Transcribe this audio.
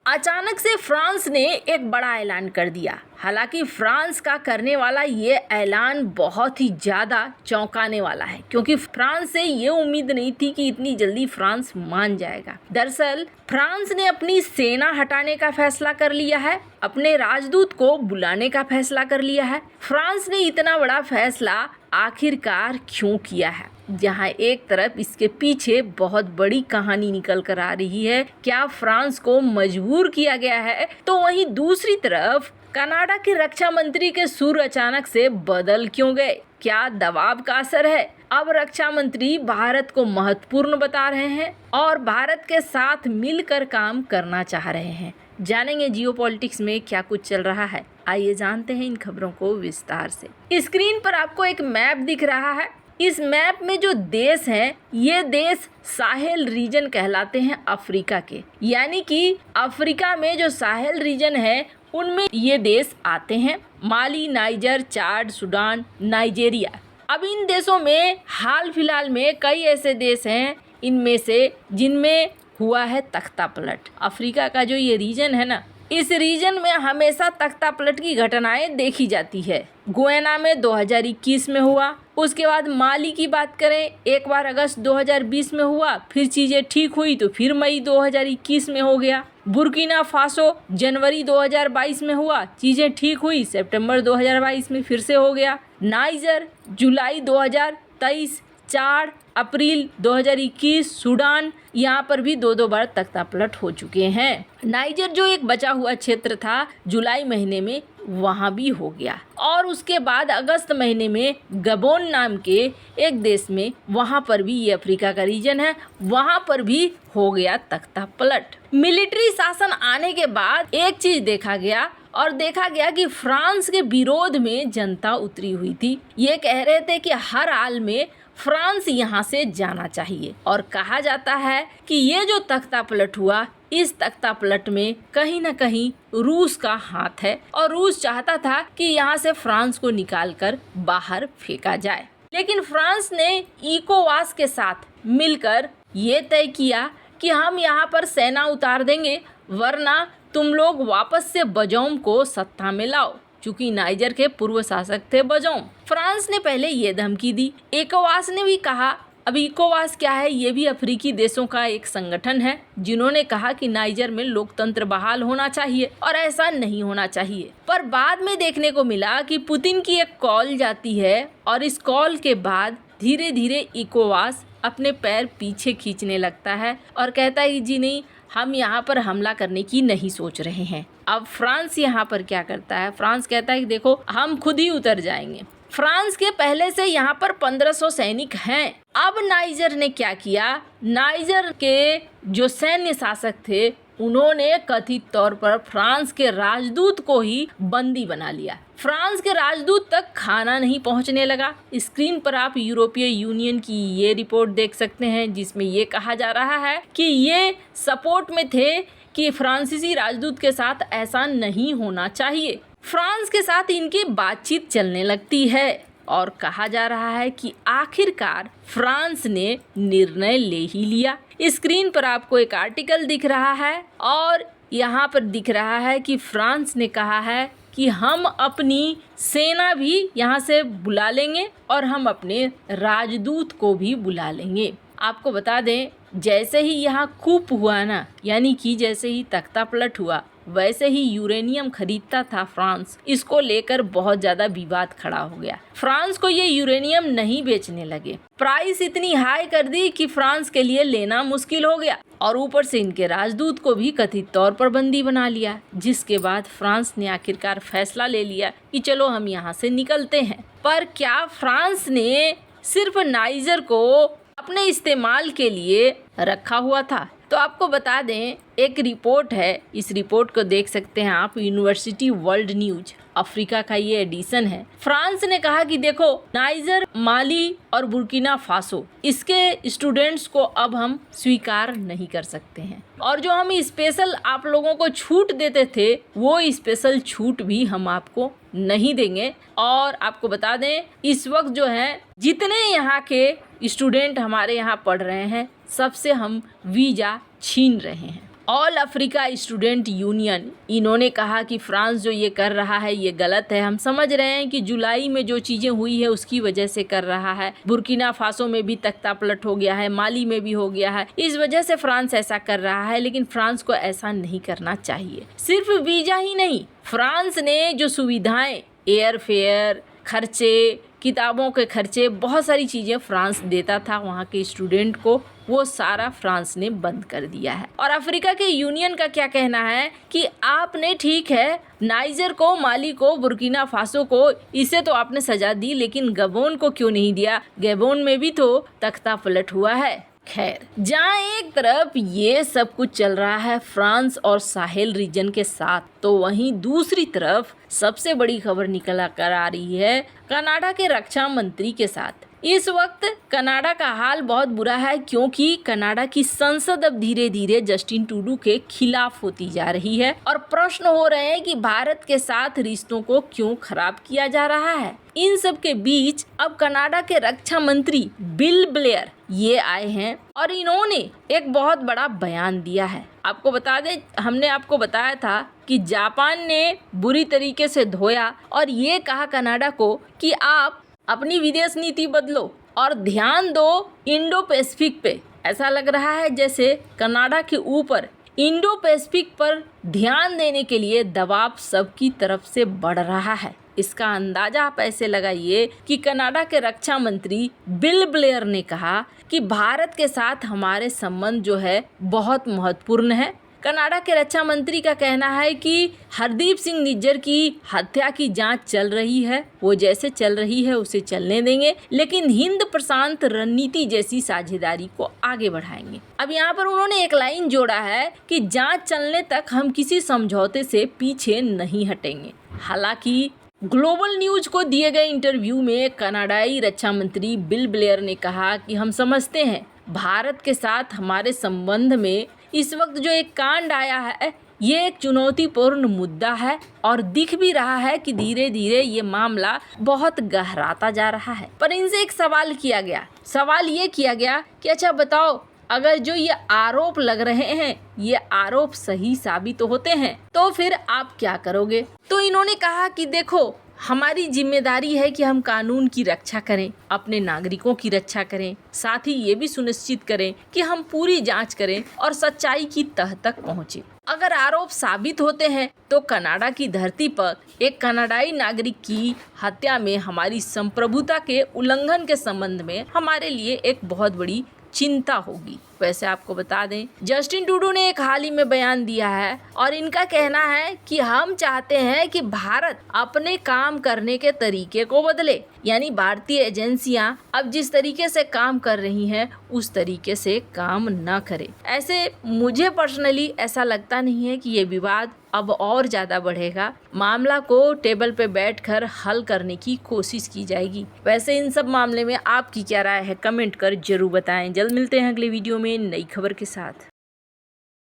अचानक से फ्रांस ने एक बड़ा ऐलान कर दिया। हालांकि फ्रांस का करने वाला ये ऐलान बहुत ही ज़्यादा चौंकाने वाला है, क्योंकि फ्रांस से ये उम्मीद नहीं थी कि इतनी जल्दी फ्रांस मान जाएगा। दरअसल फ्रांस ने अपनी सेना हटाने का फैसला कर लिया है, अपने राजदूत को बुलाने का फैसला कर लिया है। फ्रांस ने इतना बड़ा फैसला आखिरकार क्यों किया है? जहां एक तरफ इसके पीछे बहुत बड़ी कहानी निकल कर आ रही है, क्या फ्रांस को मजबूर किया गया है, तो वहीं दूसरी तरफ कनाडा के रक्षा मंत्री के सुर अचानक से बदल क्यों गए? क्या दबाव का असर है? अब रक्षा मंत्री भारत को महत्वपूर्ण बता रहे हैं और भारत के साथ मिलकर काम करना चाह रहे हैं। जानेंगे जियोपॉलिटिक्स में क्या कुछ चल रहा है। आइए जानते हैं इन खबरों को विस्तार से। स्क्रीन पर आपको एक मैप दिख रहा है। इस मैप में जो देश हैं, ये देश साहेल रीजन कहलाते हैं अफ्रीका के। यानी कि अफ्रीका में जो साहेल रीजन है उनमें ये देश आते हैं। माली, नाइजर, चाड, सूडान, नाइजेरिया। अब इन देशों में हाल फिलहाल में कई ऐसे देश हैं इनमें से जिनमें हुआ है तख्ता पलट। अफ्रीका का जो ये रीजन है ना, इस रीजन में हमेशा तख्ता पलट की घटनाएं देखी जाती है। गुयाना में 2021 में हुआ। उसके बाद माली की बात करें, एक बार अगस्त 2020 में हुआ, फिर चीज़ें ठीक हुई तो फिर मई 2021 में हो गया। बुर्किना फासो जनवरी 2022 में हुआ, चीज़ें ठीक हुई, सितंबर 2022 में फिर से हो गया। नाइजर जुलाई 2023, चाड अप्रैल 2021, सूडान, यहाँ पर भी दो बार तख्ता पलट हो चुके हैं। नाइजर जो एक बचा हुआ क्षेत्र था, जुलाई महीने में वहाँ भी हो गया। और उसके बाद अगस्त महीने में गबोन नाम के एक देश में, वहाँ पर भी, ये अफ्रीका का रीजन है, वहाँ पर भी हो गया तख्ता पलट। मिलिट्री शासन आने के बाद एक चीज देखा गया और देखा गया कि फ्रांस के विरोध में जनता उतरी हुई थी। ये कह रहे थे कि हर हाल में फ्रांस यहाँ से जाना चाहिए। और कहा जाता है कि ये जो तख्ता पलट हुआ, इस तख्ता पलट में कहीं न कहीं रूस का हाथ है और रूस चाहता था कि यहाँ से फ्रांस को निकालकर बाहर फेंका जाए। लेकिन फ्रांस ने इकोवास के साथ मिलकर ये तय किया कि हम यहाँ पर सेना उतार देंगे, वरना तुम लोग वापस से बजौम को सत्ता में लाओ। चूंकि नाइजर के पूर्व शासक थे बजौम। फ्रांस ने पहले ये धमकी दी। इकोवास ने भी कहा। अब इकोवास क्या है? ये भी अफ्रीकी देशों का एक संगठन है जिन्होंने कहा कि नाइजर में लोकतंत्र बहाल होना चाहिए और ऐसा नहीं होना चाहिए। पर बाद में देखने को मिला कि पुतिन की एक कॉल जाती है और इस कॉल के बाद धीरे धीरे इकोवास अपने पैर पीछे खींचने लगता है और कहता है कि जी नहीं, हम यहाँ पर हमला करने की नहीं सोच रहे हैं। अब फ्रांस यहाँ पर क्या करता है? फ्रांस कहता है कि देखो, हम खुद ही उतर जाएंगे। फ्रांस के पहले से यहाँ पर 1500 सैनिक हैं। अब नाइजर ने क्या किया? नाइजर के जो सैन्य शासक थे उन्होंने कथित तौर पर फ्रांस के राजदूत को ही बंदी बना लिया। फ्रांस के राजदूत तक खाना नहीं पहुंचने लगा। स्क्रीन पर आप यूरोपीय यूनियन की ये रिपोर्ट देख सकते हैं, जिसमें ये कहा जा रहा है कि ये सपोर्ट में थे कि फ्रांसीसी राजदूत के साथ ऐसा नहीं होना चाहिए। फ्रांस के साथ इनकी बातचीत चलने लगती है और कहा जा रहा है कि आखिरकार फ्रांस ने निर्णय ले ही लिया। स्क्रीन पर आपको एक आर्टिकल दिख रहा है और यहाँ पर दिख रहा है कि फ्रांस ने कहा है कि हम अपनी सेना भी यहाँ से बुला लेंगे और हम अपने राजदूत को भी बुला लेंगे। आपको बता दें, जैसे ही यहाँ कूप हुआ ना, यानी कि जैसे ही तख्ता पलट हुआ, वैसे ही यूरेनियम खरीदता था फ्रांस, इसको लेकर बहुत ज्यादा विवाद खड़ा हो गया। फ्रांस को ये यूरेनियम नहीं बेचने लगे। प्राइस इतनी हाई कर दी कि फ्रांस के लिए लेना मुश्किल हो गया और ऊपर से इनके राजदूत को भी कथित तौर पर बंदी बना लिया। जिसके बाद फ्रांस ने आखिरकार फैसला ले लिया कि चलो हम यहाँ से निकलते हैं। पर क्या फ्रांस ने सिर्फ नाइजर को अपने इस्तेमाल के लिए रखा हुआ था? तो आपको बता दें, एक रिपोर्ट है, इस रिपोर्ट को देख सकते हैं आप, यूनिवर्सिटी वर्ल्ड न्यूज अफ्रीका का ये एडिशन है। फ्रांस ने कहा कि देखो, नाइजर, माली और बुर्किना फासो, इसके स्टूडेंट्स को अब हम स्वीकार नहीं कर सकते हैं और जो हम स्पेशल आप लोगों को छूट देते थे, वो स्पेशल छूट भी हम आपको नहीं देंगे। और आपको बता दें, इस वक्त जो है जितने यहाँ के स्टूडेंट हमारे यहाँ पढ़ रहे हैं, सबसे हम वीज़ा छीन रहे हैं। ऑल अफ्रीका स्टूडेंट यूनियन, इन्होंने कहा कि फ्रांस जो ये कर रहा है ये गलत है। हम समझ रहे हैं कि जुलाई में जो चीज़ें हुई है उसकी वजह से कर रहा है। बुर्किना फासो में भी तख्ता पलट हो गया है, माली में भी हो गया है, इस वजह से फ्रांस ऐसा कर रहा है। लेकिन फ्रांस को ऐसा नहीं करना चाहिए। सिर्फ वीज़ा ही नहीं, फ्रांस ने जो सुविधाएं, एयर फेयर, खर्चे, किताबों के खर्चे, बहुत सारी चीज़ें फ्रांस देता था वहाँ के स्टूडेंट को, वो सारा फ्रांस ने बंद कर दिया है। और अफ्रीका के यूनियन का क्या कहना है कि आपने ठीक है नाइजर को, माली को, बुर्किना फासो को, इसे तो आपने सजा दी, लेकिन गबोन को क्यों नहीं दिया? गबोन में भी तो तख्ता पलट हुआ है। खैर, जहाँ एक तरफ ये सब कुछ चल रहा है फ्रांस और साहेल रीजन के साथ, तो वहीं दूसरी तरफ सबसे बड़ी खबर निकल कर आ रही है कनाडा के रक्षा मंत्री के साथ। इस वक्त कनाडा का हाल बहुत बुरा है, क्योंकि कनाडा की संसद अब धीरे धीरे जस्टिन ट्रूडो के खिलाफ होती जा रही है और प्रश्न हो रहे हैं कि भारत के साथ रिश्तों को क्यों खराब किया जा रहा है। इन सब के बीच अब कनाडा के रक्षा मंत्री बिल ब्लेयर ये आए हैं और इन्होंने एक बहुत बड़ा बयान दिया है। आपको बता दें, हमने आपको बताया था कि जापान ने बुरी तरीके से धोया और ये कहा कनाडा को कि आप अपनी विदेश नीति बदलो और ध्यान दो इंडो पैसिफिक पे। ऐसा लग रहा है जैसे कनाडा के ऊपर इंडो पैसिफिक पर ध्यान देने के लिए दबाव सबकी तरफ से बढ़ रहा है। इसका अंदाजा आप ऐसे लगाइए कि कनाडा के रक्षा मंत्री बिल ब्लेयर ने कहा कि भारत के साथ हमारे संबंध जो है बहुत महत्वपूर्ण है। कनाडा के रक्षा मंत्री का कहना है कि हरदीप सिंह निज्जर की हत्या की जांच चल रही है, वो जैसे चल रही है उसे चलने देंगे, लेकिन हिंद प्रशांत रणनीति जैसी साझेदारी को आगे बढ़ाएंगे। अब यहाँ पर उन्होंने एक लाइन जोड़ा है कि जांच चलने तक हम किसी समझौते से पीछे नहीं हटेंगे। हालांकि ग्लोबल न्यूज को दिए गए इंटरव्यू में कनाडाई रक्षा मंत्री बिल ब्लेयर ने कहा कि हम समझते हैं भारत के साथ हमारे संबंध में इस वक्त जो एक कांड आया है ये एक चुनौतीपूर्ण मुद्दा है और दिख भी रहा है कि धीरे धीरे ये मामला बहुत गहराता जा रहा है। पर इनसे एक सवाल किया गया, सवाल ये किया गया कि अच्छा बताओ, अगर जो ये आरोप लग रहे हैं ये आरोप सही साबित होते हैं तो फिर आप क्या करोगे? तो इन्होंने कहा कि देखो, हमारी जिम्मेदारी है कि हम कानून की रक्षा करें, अपने नागरिकों की रक्षा करें, साथ ही ये भी सुनिश्चित करें कि हम पूरी जांच करें और सच्चाई की तह तक पहुंचे। अगर आरोप साबित होते हैं तो कनाडा की धरती पर एक कनाडाई नागरिक की हत्या में हमारी संप्रभुता के उल्लंघन के संबंध में हमारे लिए एक बहुत बड़ी चिंता होगी। वैसे आपको बता दें, जस्टिन ट्रूडो ने एक हाल ही में बयान दिया है और इनका कहना है कि हम चाहते हैं कि भारत अपने काम करने के तरीके को बदले, यानी भारतीय एजेंसियां अब जिस तरीके से काम कर रही हैं उस तरीके से काम न करें। ऐसे मुझे पर्सनली ऐसा लगता नहीं है कि ये विवाद अब और ज़्यादा बढ़ेगा। मामला को टेबल पे बैठकर हल करने की कोशिश की जाएगी। वैसे इन सब मामले में आपकी क्या राय है, कमेंट कर जरूर बताएं। जल्द मिलते हैं अगले वीडियो में नई खबर के साथ।